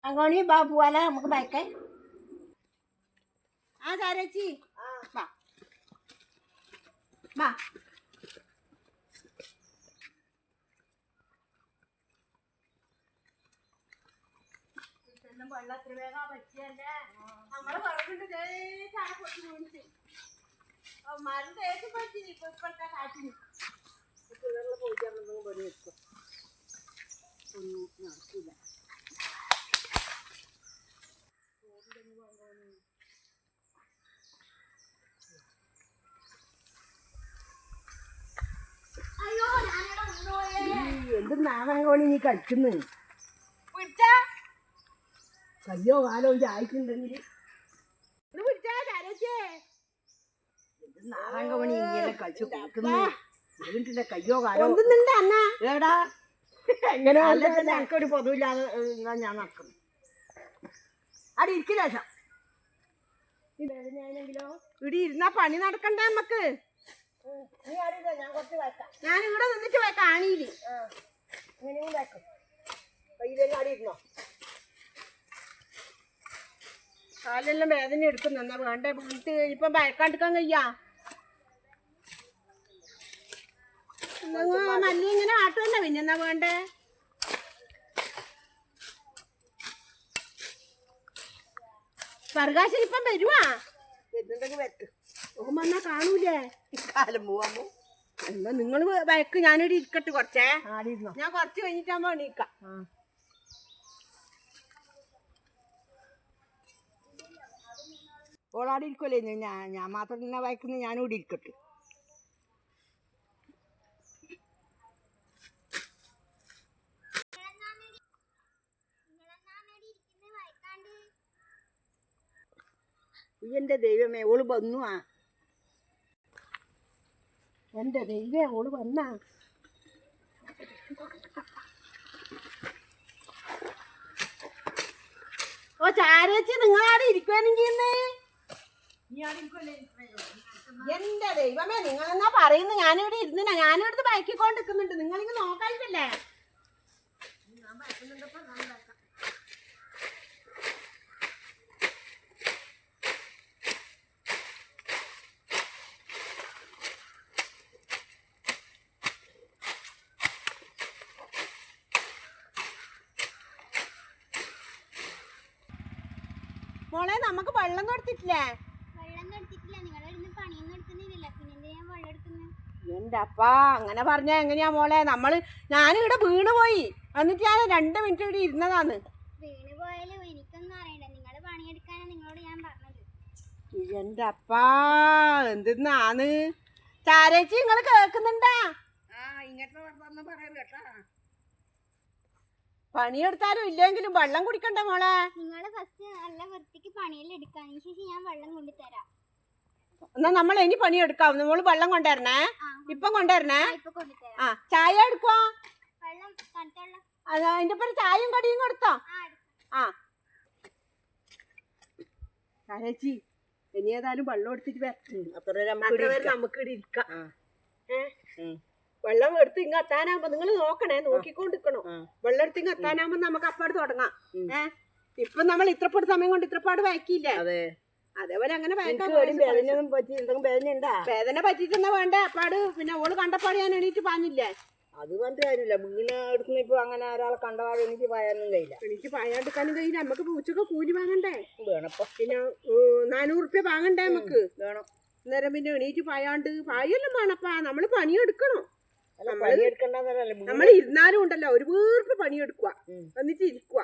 അങ്ങോണി ബാ പോവാല നമുക്ക് ബൈക്കേ ആ ചാരച്ചി വാ വാ വെള്ളത്തിൽ വേഗം പറ്റിയല്ലേ നമ്മള് പറഞ്ഞിട്ട് ചായ പൊട്ടി വീണിച്ച് മരം തേച്ച് പറ്റി ഇപ്പോഴത്തെ കാറ്റിന് പോയിട്ട് പണി വെക്കും ഒന്നും നടക്കില്ല. എന്ത് നാമോണി നീ കളിക്കുന്നു കയ്യോ കാലോ ചായക്കുണ്ടെങ്കിൽ നാരങ്ങമണി ഇങ്ങനെ കളിച്ചു വീട്ടിന്റെ കയ്യോ കാലോ ഏടാ എങ്ങനെ എനിക്കൊരു പൊതുവില്ലാതെ ഞാൻ നടക്കുന്നു അവിടെ ഇരിക്കില്ല ഇവിടെ ഇരുന്നാ പണി നടക്കണ്ടേ നമ്മക്ക്. ഞാൻ ഇവിടെ നിന്നിട്ട് പോയ കാണിയില്ല ഇരുന്നോ കാലെല്ലാം വേദന എടുക്കുന്നു. എന്നാ വേണ്ടേ വീട്ട് ഇപ്പം ഭയക്കാണ്ടിരിക്കാൻ കഴിയാ മല്ലി ഇങ്ങനെ ആട്ടുമല്ല പിന്നെ എന്നാ വേണ്ടേ. സർഗാശൻ ഇപ്പം വരുവാ വരുന്നുണ്ടെങ്കിൽ വരട്ട് പോകുമ്പോ കാണൂലേ കാലം പോവാമ്പോ എന്നാ നിങ്ങള് വയക്ക് ഞാനൊരു ഇരിക്കട്ടെ കുറച്ചേ ഞാൻ കുറച്ച് കഴിഞ്ഞിട്ടാകുമ്പോ എണീക്കാം. ഓളാടി ഇരിക്കുമല്ലേ ഞാൻ മാത്രം നിന്നെ വയക്കുന്ന ഞാനിവിടെ ഇരിക്കട്ടെ. എന്റെ ദൈവമേ ഓള് വന്നുവാ എന്റെ ദൈവമേ ഓള് വന്നാ ഓ ചാരച്ചി നിങ്ങളാടെ ഇരിക്കുവാനും ചെയ്യുന്നേ എന്റെ ദൈവമേ നിങ്ങളെന്നാ പറയുന്നു. ഞാനിവിടെ ഇരുന്നില്ല ഞാനിവിടുത്തെ ബൈക്കിക്കൊണ്ട് നിൽക്കുന്നുണ്ട് നിങ്ങളിങ്ങ് നോക്കാനില്ലേ. മോളെ നമുക്ക് വെള്ളം കൊടുത്തിട്ടില്ലേ? എന്റെ അപ്പാ അങ്ങനെ പറഞ്ഞാ എങ്ങനെയാ മോളെ ഞാനിവിടെ വീണ് പോയി എന്നിട്ട് ഞാൻ 2 മിനിറ്റ് ഇവിടെ ഇരുന്നതാന്ന്. എന്റെ അപ്പാ എന്തിന്നാന്ന് ചാരേച്ചി നിങ്ങള് കേക്കുന്നുണ്ടാ? പണിയെടുത്താലും ഇല്ലെങ്കിലും വെള്ളം കുടിക്കണ്ടേ മോളെ? നിങ്ങള് ഫസ്റ്റ് നല്ല വൃത്തിക്ക് പണിയെല്ലാം എടുക്കാം ശേഷം ഞാൻ വെള്ളം കൊണ്ടുതരാം. എന്നാ നമ്മൾ ഇനി പണിയെടുക്കാം. നമ്മള് വെള്ളം കൊണ്ടുവരണേ ഇപ്പം കൊണ്ടുവരണേ. ആ ചായ എടുക്കുവാ അതിന്റെ പേര് ചായയും കടിയും കൊടുത്തോ? ആ ചാരേച്ചി ഇനി ഏതായാലും വെള്ളം എടുത്തിട്ട് നമുക്ക് ഇവിടെ ഇരിക്കാം. വെള്ളം എടുത്ത് ഇങ്ങ് എത്താനാകുമ്പോ നിങ്ങൾ നോക്കണേ നോക്കിക്കൊണ്ടിരിക്കണോ. വെള്ളം എടുത്ത് ഇങ്ങ് എത്താനാകുമ്പോ നമുക്ക് അപ്പാട് തുടങ്ങാം. ഇപ്പൊ നമ്മൾ ഇത്രപ്പാട് സമയം കൊണ്ട് ഇത്രപ്പാട് വയക്കില്ലേ അതേപോലെ അങ്ങനെ വേദന പറ്റിട്ടെന്നാ വേണ്ട അപ്പാട്. പിന്നെ ഓള് കണ്ടപ്പാട് ഞാൻ എണീറ്റ് പാഞ്ഞില്ലേ അത് പറഞ്ഞിട്ട് കാര്യമില്ല. വീണ എടുക്കുന്ന ഇപ്പൊ അങ്ങനെ ഒരാളെ കണ്ടപാട് എനിക്ക് പായാനൊന്നും കഴിയില്ല. എനിക്ക് പായാണ്ടിക്കാനും കഴിയില്ല. നമുക്ക് ഉച്ചക്ക് കൂലി വാങ്ങണ്ടേ വേണപ്പോ. പിന്നെ 400 റുപ്യ വാങ്ങണ്ടേ നമുക്ക് വേണം. അന്നേരം പിന്നെ എണീറ്റ് പായാണ്ട് പായെല്ലാം വേണപ്പാ. നമ്മള് പണിയെടുക്കണോ. നമ്മൾ ഇരുന്നാലും ഉണ്ടല്ലോ ഒരു വീർപ്പ് പണിയെടുക്കുക എന്നിട്ട് ഇരിക്കുക.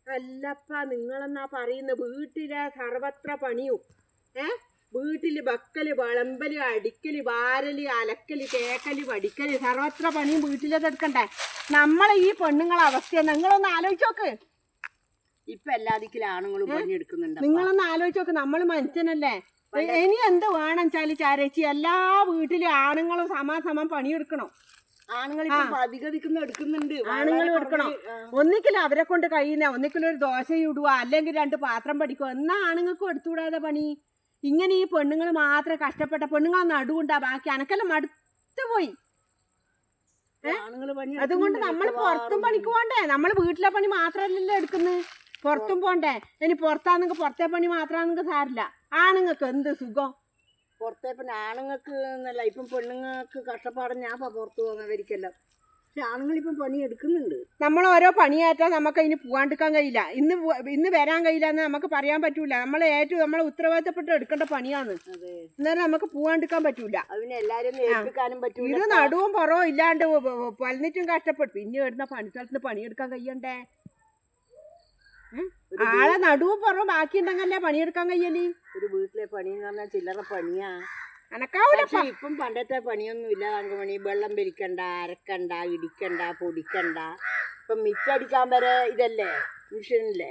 അല്ലപ്പാ നിങ്ങളെന്നാ പറയുന്ന വീട്ടിലെ സർവത്ര പണിയും വീട്ടില് വെക്കല് വിളമ്പല് അടിക്കല് വാരല് അലക്കല് തേക്കല് വടിക്കല് സർവത്ര പണിയും വീട്ടിലേക്ക് എടുക്കണ്ടേ. നമ്മളെ ഈ പെണ്ണുങ്ങളെ അവസ്ഥ നിങ്ങളൊന്ന് ആലോചിച്ച് നോക്ക്. ഇപ്പൊ എല്ലാ ദിക്കിലും ആണുങ്ങളും പണിയെടുക്കുന്നുണ്ട്. നിങ്ങളൊന്ന് ആലോചിച്ച് നോക്ക്. നമ്മള് മനുഷ്യനല്ലേ. ഇനി എന്ത് വേണം വെച്ചാല് ചാരേച്ചി എല്ലാ വീട്ടിലും ആണുങ്ങളും സമാസമം പണിയെടുക്കണം. ആണുങ്ങൾ എടുക്കുന്നുണ്ട്. ആണുങ്ങൾ എടുക്കണം. ഒന്നിക്കലും അവരെ കൊണ്ട് കഴിയുന്ന ഒന്നിക്കലും ഒരു ദോശ ഇടുക അല്ലെങ്കിൽ 2 പാത്രം പഠിക്കുക എന്നാ ആണുങ്ങൾക്കും എടുത്തുകൂടാതെ പണി. ഇങ്ങനെ ഈ പെണ്ണുങ്ങൾ മാത്രം കഷ്ടപ്പെട്ട പെണ്ണുങ്ങൾ നടുവുണ്ടാ ബാക്കി അനക്കെല്ലാം മടുത്തു പോയി. അതുകൊണ്ട് നമ്മൾ പുറത്തും പണിക്ക് പോണ്ടേ. നമ്മൾ വീട്ടിലെ പണി മാത്രമല്ലല്ലോ എടുക്കുന്നത്. പുറത്തും പോണ്ടേ? ഇനി പുറത്താണെങ്കിൽ പുറത്തെ പണി മാത്രമാണെങ്കിൽ സാരില്ല. ആണുങ്ങൾക്ക് എന്ത് സുഖം? പുറത്തെ പണി ആണുങ്ങൾക്ക് എന്നല്ല, ഇപ്പം പെണ്ണുങ്ങൾക്ക് കഷ്ടപ്പാടും ഞാൻ പുറത്ത് പോകുന്നവരിക്കല്ലോ. പക്ഷെ ആണുങ്ങളിപ്പം പണി എടുക്കുന്നുണ്ട്. നമ്മൾ ഓരോ പണിയാറ്റാൽ നമുക്ക് അതിന് പോകാണ്ടിരിക്കാൻ കഴിയില്ല. ഇന്ന് വരാൻ കഴിയില്ല എന്ന് നമുക്ക് പറയാൻ പറ്റൂല. നമ്മളെ ഉത്തരവാദിത്തപ്പെട്ട് എടുക്കേണ്ട പണിയാണ്. എന്നാലും നമുക്ക് പോകാണ്ടിരിക്കാൻ പറ്റൂല. അതിന് എല്ലാരും ഏൽപ്പിക്കാനും പറ്റൂല. ഇത് നടുവും പുറവും ഇല്ലാണ്ട് പലന്നിട്ടും കഷ്ടപ്പെട്ടു. പിന്നെ വരുന്ന പണിസ്ഥലത്ത് പണിയെടുക്കാൻ കഴിയണ്ടേ? ആളെ നടുവും പുറവും ബാക്കി ഉണ്ടെങ്കല്ലേ പണിയെടുക്കാൻ കഴിയല്. ഒരു വീട്ടിലെ പണി എന്ന് പറഞ്ഞാൽ ചില്ലറ പണിയാ. പക്ഷെ ഇപ്പം പണ്ടത്തെ പണിയൊന്നും ഇല്ല. തങ്കമണി വെള്ളം പെരിക്കണ്ട, അരക്കണ്ട, ഇടിക്കണ്ട, പൊടിക്കണ്ട. ഇപ്പം മിറ്റടിക്കാൻ വരെ ഇതല്ലേ, മിഷനില്ലേ.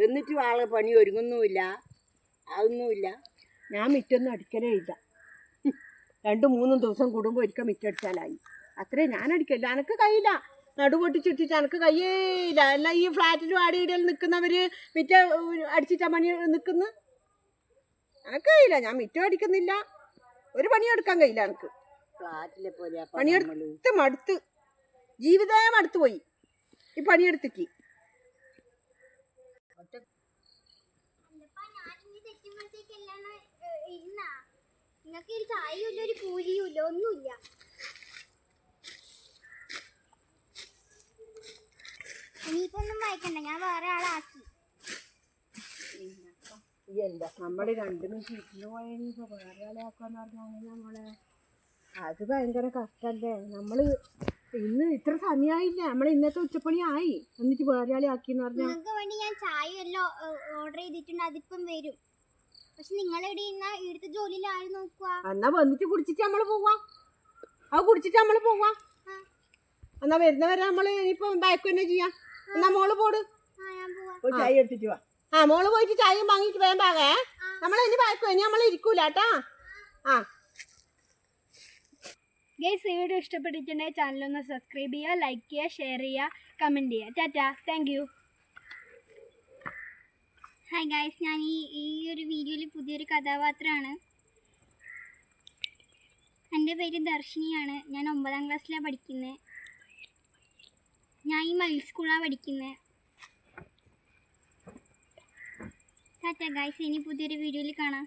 എന്നിട്ടും ആളെ പണി ഒരുങ്ങുന്നുമില്ല, അതൊന്നുമില്ല. ഞാൻ മിറ്റൊന്നും അടിക്കലേ ഇല്ല. 2-3 ദിവസം കൂടുമ്പോൾ ഒരിക്കൽ മിറ്റടിച്ചാലായി. അത്രേ ഞാൻ അടിക്കല്ല. എനക്ക് കഴിയില്ല. നടുപൊട്ടിച്ചിട്ടിട്ട് എനക്ക് കഴിയില്ല. അല്ല ഈ ഫ്ലാറ്റിലും ആടിയിടയിൽ നിൽക്കുന്നവര് മിറ്റ അടിച്ചിട്ടാ പണി നിൽക്കുന്നു. എനക്ക് കഴിയില്ല. ഞാൻ മിറ്റം അടിക്കുന്നില്ല, ഒരു പണിയെടുക്കാൻ കഴിയില്ല എനിക്ക്. പണിയെടുത്ത് മടുത്ത്, ജീവിതമേ മടുത്തു പോയി ഈ പണിയെടുത്തേക്ക്. നിങ്ങൾക്ക് ഒരു ചായയില്ല, ഒരു കൂലിയും ഒന്നുമില്ല. ഇനിയിപ്പോ ഒന്നും വായിക്കണ്ട, ഞാൻ വേറെ ആളാക്കി. നമ്മള് 2 മിനിറ്റ് ഇരുന്ന് പോയപ്പോ വേറെ ആളാക്കാന്ന് പറഞ്ഞാൽ നമ്മളെ അത് ഭയങ്കര കഷ്ടല്ലേ. നമ്മള് ഇന്ന് ഇത്ര സമയമായില്ല, നമ്മള് ഇന്നത്തെ ഉച്ചപ്പണി ആയി, എന്നിട്ട് വേറെ ആളെ ആക്കിന്ന് പറഞ്ഞാൽ. നിങ്ങൾക്ക് വേണ്ടി ഞാൻ ചായ എല്ലാം ഓർഡർ ചെയ്തിട്ടുണ്ട്, അതിപ്പം വരും. പക്ഷെ നിങ്ങളെവിടെ ഇവിടുത്തെ ജോലിയിൽ ആര് നോക്കുക? എന്നാ വന്നിട്ട് കുടിച്ചിട്ട് നമ്മള് പോവാ. അത് കുടിച്ചിട്ട് നമ്മള് പോവാ. എന്നാ വരുന്നവരെ നമ്മള് ഇനിയിപ്പോ ബാക്ക് തന്നെ ചെയ്യാം. എന്നാ മോള് പോട്, ചായ എടുത്തിട്ട് വാ. മോള് പോയിട്ട് ചായയും വാങ്ങിട്ട് വേമ്പാകേ. നമ്മളെനി ബാക്ക് ഇനി നമ്മൾ ഇരിക്കൂല കേട്ടാ. ഗൈസ്, ഈ വീഡിയോ ഇഷ്ടപ്പെട്ടിട്ടുണ്ടെങ്കിൽ ചാനലൊന്ന് സബ്സ്ക്രൈബ് ചെയ്യുക, ലൈക്ക് ചെയ്യുക, ഷെയർ ചെയ്യുക, കമൻറ്റ് ചെയ്യുക. Tata, thank you. Hi guys, ഞാൻ ഈ ഒരു വീഡിയോയിൽ പുതിയൊരു കഥാപാത്രമാണ്. എൻ്റെ പേര് ദർശിനിയാണ്. ഞാൻ 9ാം ക്ലാസ്സിലാണ് പഠിക്കുന്നത്. ഞാൻ ഈ മൈൽ സ്കൂളാണ് പഠിക്കുന്നത്. ടാറ്റാ ഗൈസ്, ഇനി പുതിയൊരു വീഡിയോയിൽ കാണാം.